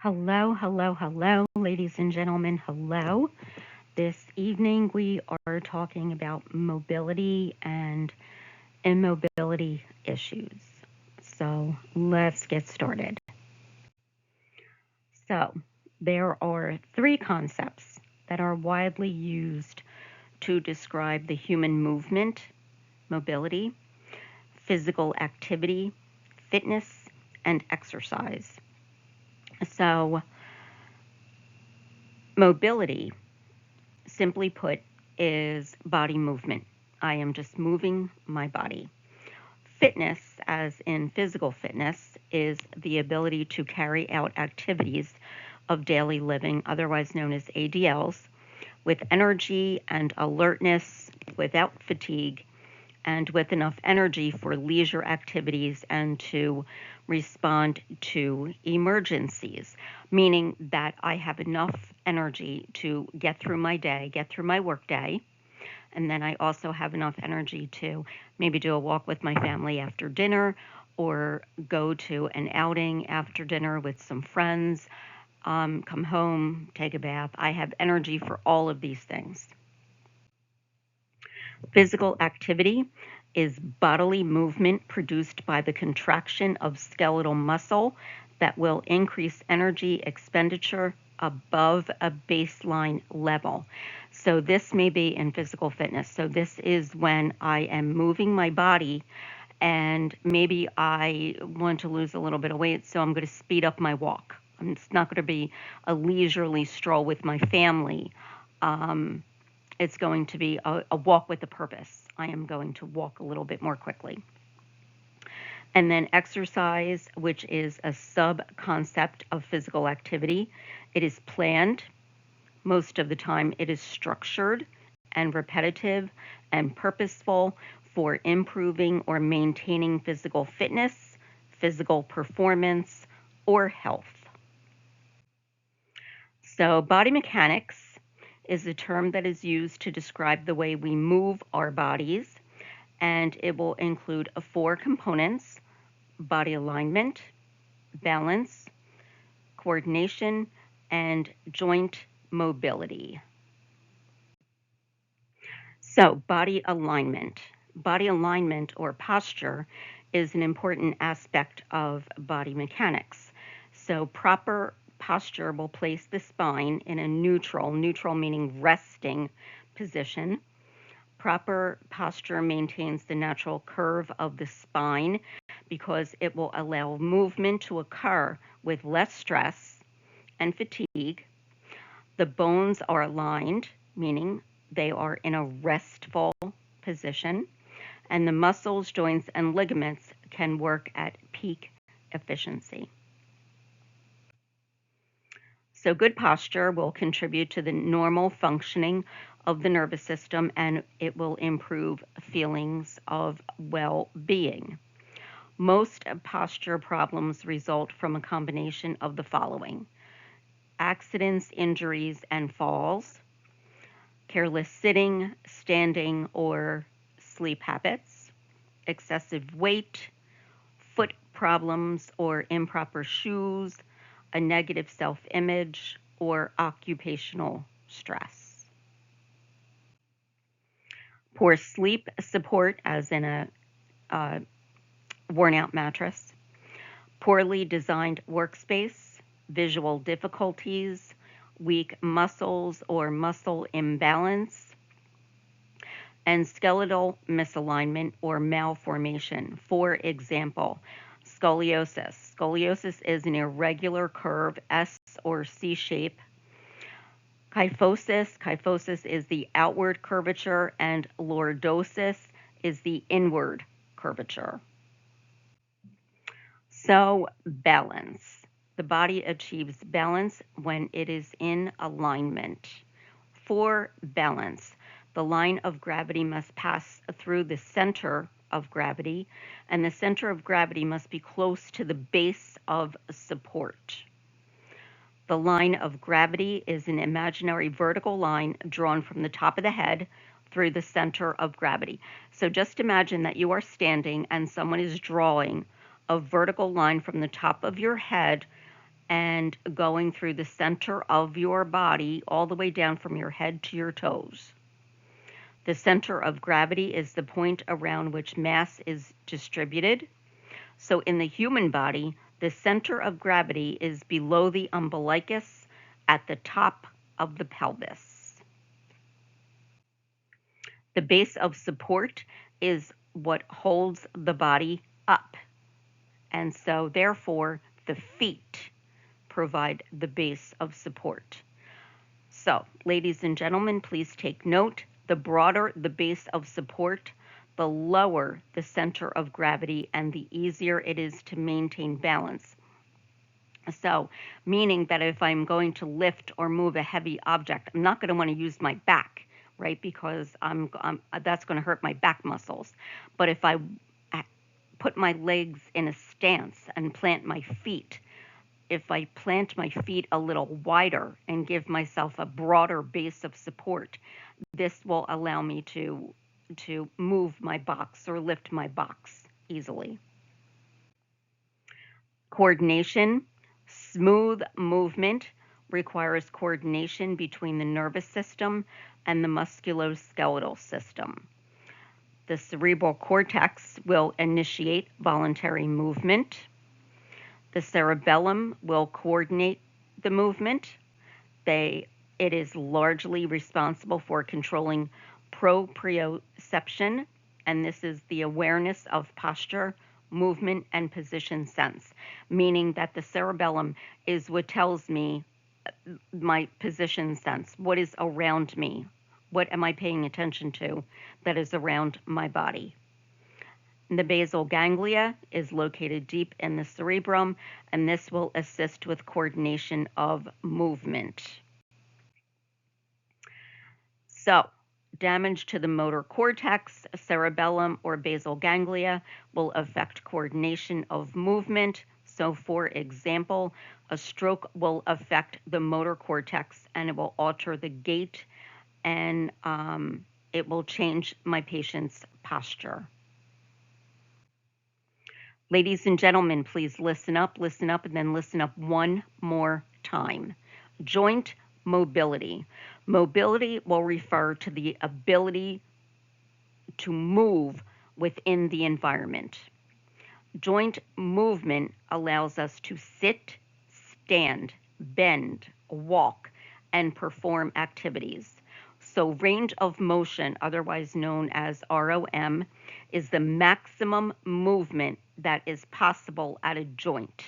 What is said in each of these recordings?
Hello, hello, hello, ladies and gentlemen. Hello. This evening we are talking about mobility and immobility issues. So let's get started. So, there are three concepts that are widely used to describe the human movement, mobility, physical activity, fitness, and exercise. So, mobility, simply put, is body movement. I am just moving my body. Fitness, as in physical fitness, is the ability to carry out activities of daily living, otherwise known as ADLs, with energy and alertness, without fatigue, and with enough energy for leisure activities and to respond to emergencies, meaning that I have enough energy to get through my day, get through my work day. And then I also have enough energy to maybe do a walk with my family after dinner or go to an outing after dinner with some friends, come home, take a bath. I have energy for all of these things. Physical activity is bodily movement produced by the contraction of skeletal muscle that will increase energy expenditure above a baseline level. So, this may be in physical fitness. So, this is when I am moving my body and maybe I want to lose a little bit of weight, so I'm going to speed up my walk. It's not going to be a leisurely stroll with my family. Um, it's going to be a walk with a purpose. I am going to walk a little bit more quickly. And then exercise, which is a sub concept of physical activity. It is planned. Most of the time, it is structured and repetitive and purposeful for improving or maintaining physical fitness, physical performance, or health. So, body mechanics is a term that is used to describe the way we move our bodies, and it will include four components: body alignment, balance, coordination, and joint mobility. So, body alignment. Body alignment or posture is an important aspect of body mechanics. So, proper posture will place the spine in a neutral meaning resting position. Proper posture maintains the natural curve of the spine because it will allow movement to occur with less stress and fatigue. The bones are aligned, meaning they are in a restful position, and the muscles, joints, and ligaments can work at peak efficiency. So, good posture will contribute to the normal functioning of the nervous system and it will improve feelings of well being. Most posture problems result from a combination of the following: accidents, injuries, and falls, careless sitting, standing, or sleep habits, excessive weight, foot problems or improper shoes, a negative self image, or occupational stress. Poor sleep support, as in a uh, worn out mattress, poorly designed workspace, visual difficulties, weak muscles or muscle imbalance, and skeletal misalignment or malformation. For example, scoliosis. Scoliosis is an irregular curve, S or C shape. Kyphosis is the outward curvature, and lordosis is the inward curvature. So, balance. The body achieves balance when it is in alignment. For balance, the line of gravity must pass through the center of gravity, and the center of gravity must be close to the base of support. The line of gravity is an imaginary vertical line drawn from the top of the head through the center of gravity. So just imagine that you are standing and someone is drawing a vertical line from the top of your head and going through the center of your body all the way down from your head to your toes. The center of gravity is the point around which mass is distributed. So in the human body, the center of gravity is below the umbilicus at the top of the pelvis. The base of support is what holds the body up. And so therefore, the feet provide the base of support. So, ladies and gentlemen, please take note. The broader the base of support, the lower the center of gravity and the easier it is to maintain balance. So, meaning that if I'm going to lift or move a heavy object, I'm not going to want to use my back, right? Because that's going to hurt my back muscles. But if I put my legs in a stance and plant my feet, if I plant my feet a little wider and give myself a broader base of support, this will allow me to move my box or lift my box easily. Coordination. Smooth movement requires coordination between the nervous system and the musculoskeletal system. The cerebral cortex will initiate voluntary movement. The cerebellum will coordinate the movement. It is largely responsible for controlling proprioception, and this is the awareness of posture, movement, and position sense, meaning that the cerebellum is what tells me my position sense, what is around me, what am I paying attention to that is around my body. The basal ganglia is located deep in the cerebrum, and this will assist with coordination of movement. So, damage to the motor cortex, cerebellum, or basal ganglia will affect coordination of movement. So, for example, a stroke will affect the motor cortex and it will alter the gait and it will change my patient's posture. Ladies and gentlemen, please listen up, and then listen up one more time. Joint mobility. Mobility will refer to the ability to move within the environment. Joint movement allows us to sit, stand, bend, walk, and perform activities. So range of motion, otherwise known as ROM, is the maximum movement that is possible at a joint.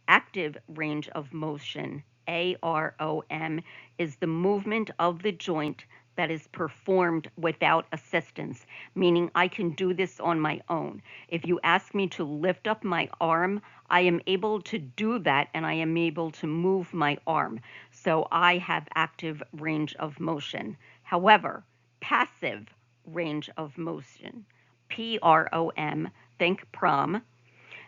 Active range of motion, AROM, is the movement of the joint that is performed without assistance, meaning I can do this on my own. If you ask me to lift up my arm, I am able to do that and I am able to move my arm. So I have active range of motion. However, passive range of motion, PROM, think prom,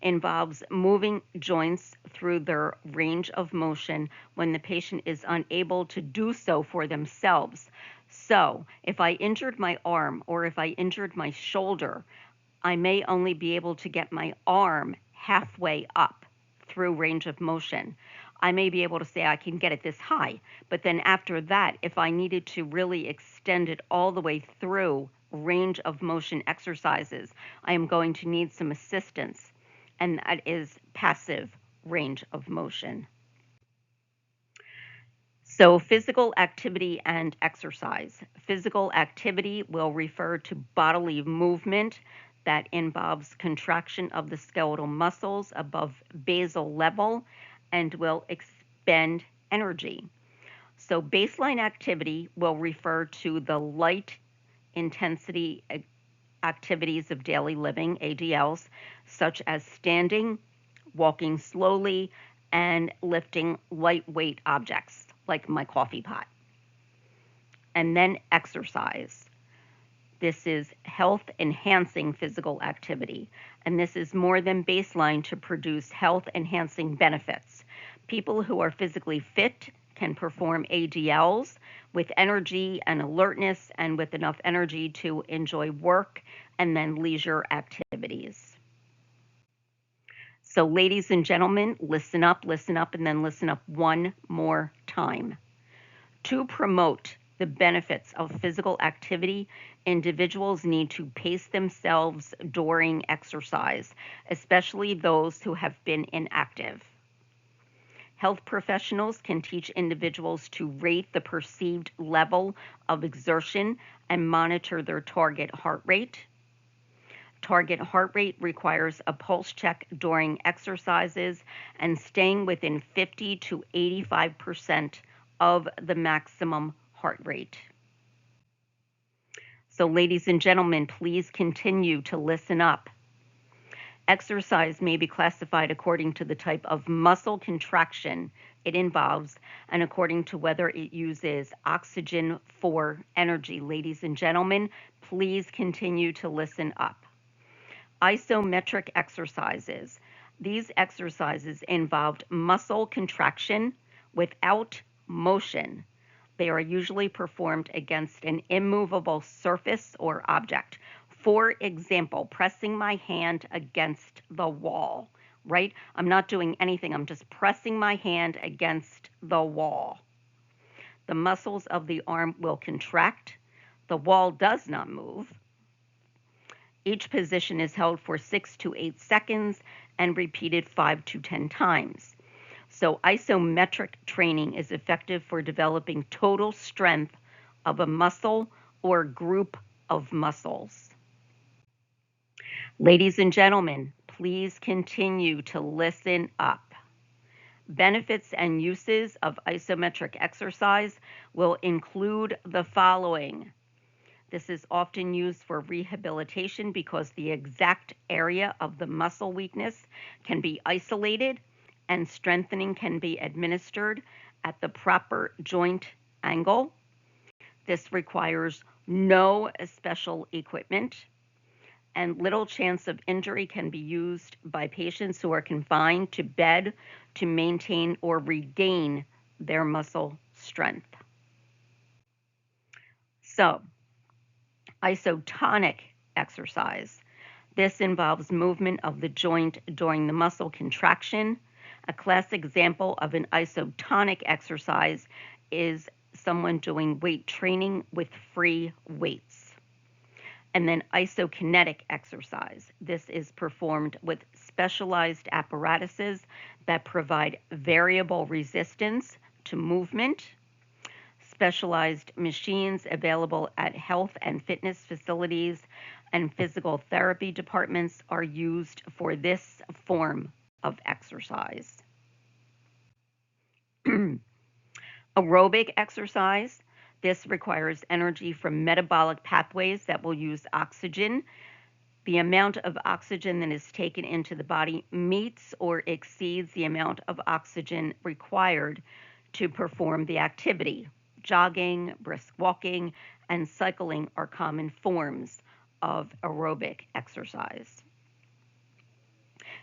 involves moving joints through their range of motion when the patient is unable to do so for themselves. So, if I injured my arm or if I injured my shoulder, I may only be able to get my arm halfway up through range of motion. I may be able to say I can get it this high, but then after that, if I needed to really extend it all the way through range of motion exercises, I am going to need some assistance, and that is passive range of motion. So physical activity and exercise. Physical activity will refer to bodily movement that involves contraction of the skeletal muscles above basal level and will expend energy. So baseline activity will refer to the light intensity activities of daily living, ADLs, such as standing, walking slowly, and lifting lightweight objects like my coffee pot. And then exercise. This is health enhancing physical activity, and this is more than baseline to produce health enhancing benefits. People who are physically fit can perform ADLs with energy and alertness and with enough energy to enjoy work and then leisure activities. So, ladies and gentlemen, listen up, and then listen up one more time. To promote the benefits of physical activity, individuals need to pace themselves during exercise, especially those who have been inactive. Health professionals can teach individuals to rate the perceived level of exertion and monitor their target heart rate. Target heart rate requires a pulse check during exercises and staying within 50 to 85% of the maximum heart rate. So, ladies and gentlemen, please continue to listen up. Exercise may be classified according to the type of muscle contraction it involves and according to whether it uses oxygen for energy. Ladies and gentlemen, please continue to listen up. Isometric exercises. These exercises involved muscle contraction without motion. They are usually performed against an immovable surface or object. For example, pressing my hand against the wall, right? I'm not doing anything. I'm just pressing my hand against the wall. The muscles of the arm will contract. The wall does not move. Each position is held for 6 to 8 seconds and repeated 5 to 10 times. So isometric training is effective for developing total strength of a muscle or group of muscles. Ladies and gentlemen, please continue to listen up. Benefits and uses of isometric exercise will include the following. This is often used for rehabilitation because the exact area of the muscle weakness can be isolated and strengthening can be administered at the proper joint angle. This requires no special equipment, and little chance of injury can be used by patients who are confined to bed to maintain or regain their muscle strength. So, isotonic exercise. This involves movement of the joint during the muscle contraction. A classic example of an isotonic exercise is someone doing weight training with free weights. And then isokinetic exercise. This is performed with specialized apparatuses that provide variable resistance to movement. Specialized machines available at health and fitness facilities and physical therapy departments are used for this form of exercise. Aerobic exercise. This requires energy from metabolic pathways that will use oxygen. The amount of oxygen that is taken into the body meets or exceeds the amount of oxygen required to perform the activity. Jogging, brisk walking, and cycling are common forms of aerobic exercise.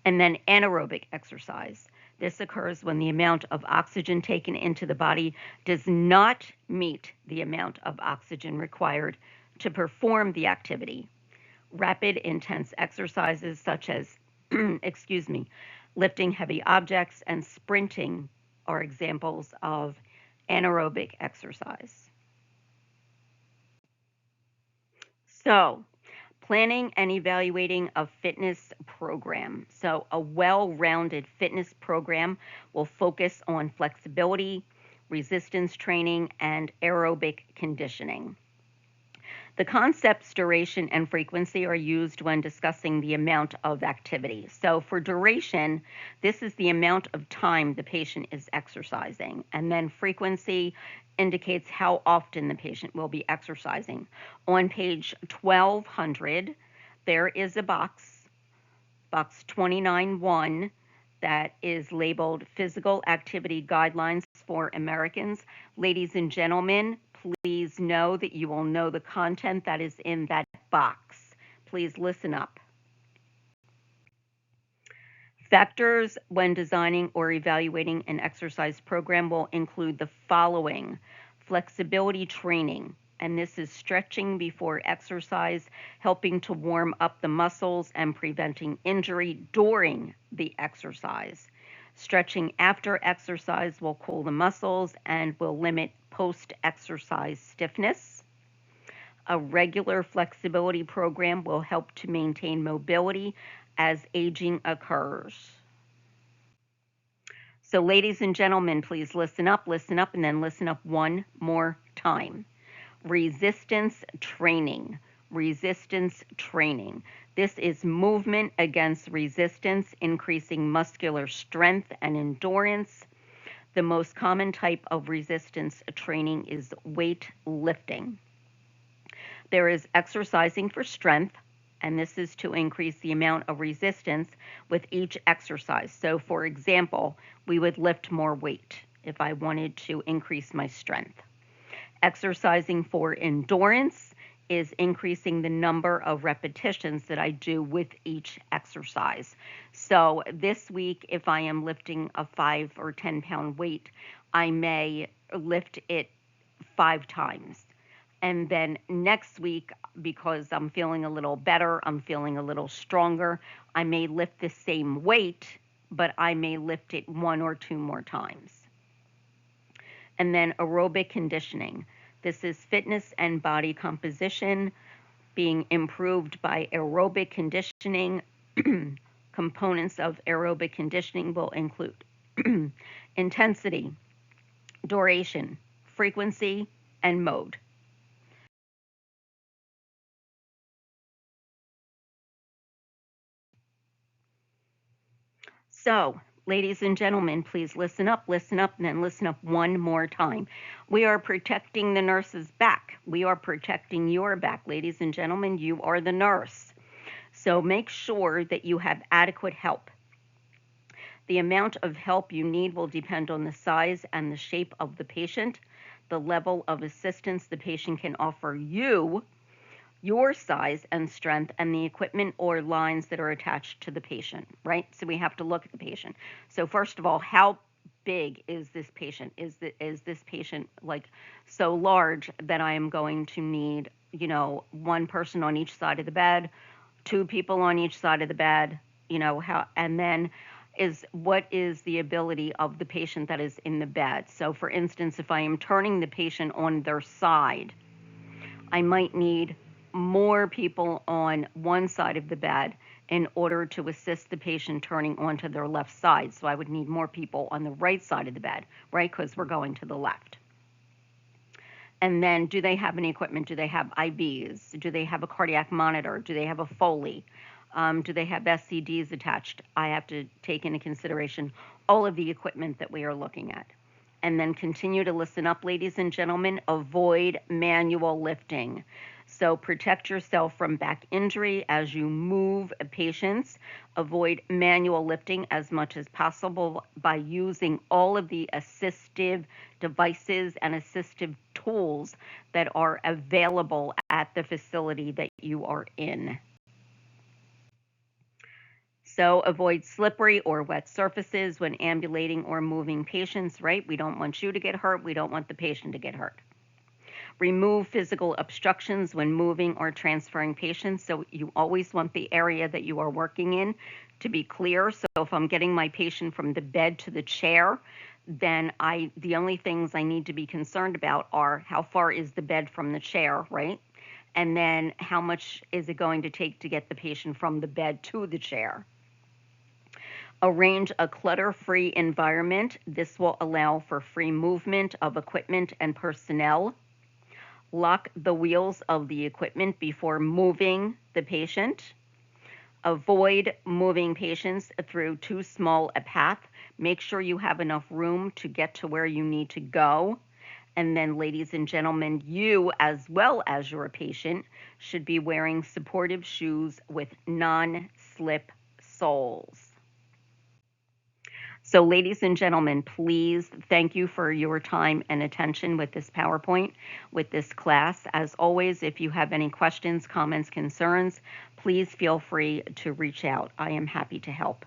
And then anaerobic exercise. This occurs when the amount of oxygen taken into the body does not meet the amount of oxygen required to perform the activity. Rapid, intense exercises such as, lifting heavy objects and sprinting are examples of anaerobic exercise. So, planning and evaluating a fitness program. So, a well-rounded fitness program will focus on flexibility, resistance training, and aerobic conditioning. The concepts duration and frequency are used when discussing the amount of activity. So for duration, this is the amount of time the patient is exercising. And then frequency indicates how often the patient will be exercising. On page 1200, there is a box 29.1, that is labeled Physical Activity Guidelines for Americans. Ladies and gentlemen, please know that you will know the content that is in that box. Please listen up. Factors when designing or evaluating an exercise program will include the following: flexibility training. and this is stretching before exercise, helping to warm up the muscles and preventing injury during the exercise. Stretching after exercise will cool the muscles and will limit post-exercise stiffness. A regular flexibility program will help to maintain mobility as aging occurs. So, ladies and gentlemen, please listen up, and then listen up one more time. Resistance training. Resistance training. This is movement against resistance, increasing muscular strength and endurance. The most common type of resistance training is weight lifting. There is exercising for strength, and this is to increase the amount of resistance with each exercise. So, for example, we would lift more weight if I wanted to increase my strength. Exercising for endurance is increasing the number of repetitions that I do with each exercise. So this week, if I am lifting a 5 or 10 pound weight, I may lift it 5 times. And then next week, because I'm feeling a little better, I'm feeling a little stronger, I may lift the same weight, but I may lift it 1 or 2 more times. And then aerobic conditioning. This is fitness and body composition being improved by aerobic conditioning. Components of aerobic conditioning will include intensity, duration, frequency, and mode. So, ladies and gentlemen, please listen up, and then listen up one more time. We are protecting the nurse's back. We are protecting your back. Ladies and gentlemen, you are the nurse. So make sure that you have adequate help. The amount of help you need will depend on the size and the shape of the patient, the level of assistance the patient can offer you, your size and strength, and the equipment or lines that are attached to the patient, right? So we have to look at the patient. So first of all, how big is this patient? Is this patient like so large that I am going to need, one person on each side of the bed, 2 people on each side of the bed, and then what is the ability of the patient that is in the bed? So for instance, if I am turning the patient on their side, I might need more people on one side of the bed in order to assist the patient turning onto their left side. So I would need more people on the right side of the bed, right? Because we're going to the left. And then, do they have any equipment? Do they have IVs? Do they have a cardiac monitor? Do they have a Foley? Do they have SCDs attached? I have to take into consideration all of the equipment that we are looking at. And then continue to listen up, ladies and gentlemen. Avoid manual lifting. So protect yourself from back injury as you move patients. Avoid manual lifting as much as possible by using all of the assistive devices and assistive tools that are available at the facility that you are in. So avoid slippery or wet surfaces when ambulating or moving patients, right? We don't want you to get hurt. We don't want the patient to get hurt. Remove physical obstructions when moving or transferring patients. So you always want the area that you are working in to be clear. So if I'm getting my patient from the bed to the chair, then the only things I need to be concerned about are how far is the bed from the chair, right? And then how much is it going to take to get the patient from the bed to the chair? Arrange a clutter-free environment. This will allow for free movement of equipment and personnel. Lock the wheels of the equipment before moving the patient. Avoid moving patients through too small a path. Make sure you have enough room to get to where you need to go. And then, ladies and gentlemen, you, as well as your patient, should be wearing supportive shoes with non-slip soles. So, ladies and gentlemen, please, thank you for your time and attention with this PowerPoint, with this class. As always, if you have any questions, comments, concerns, please feel free to reach out. I am happy to help.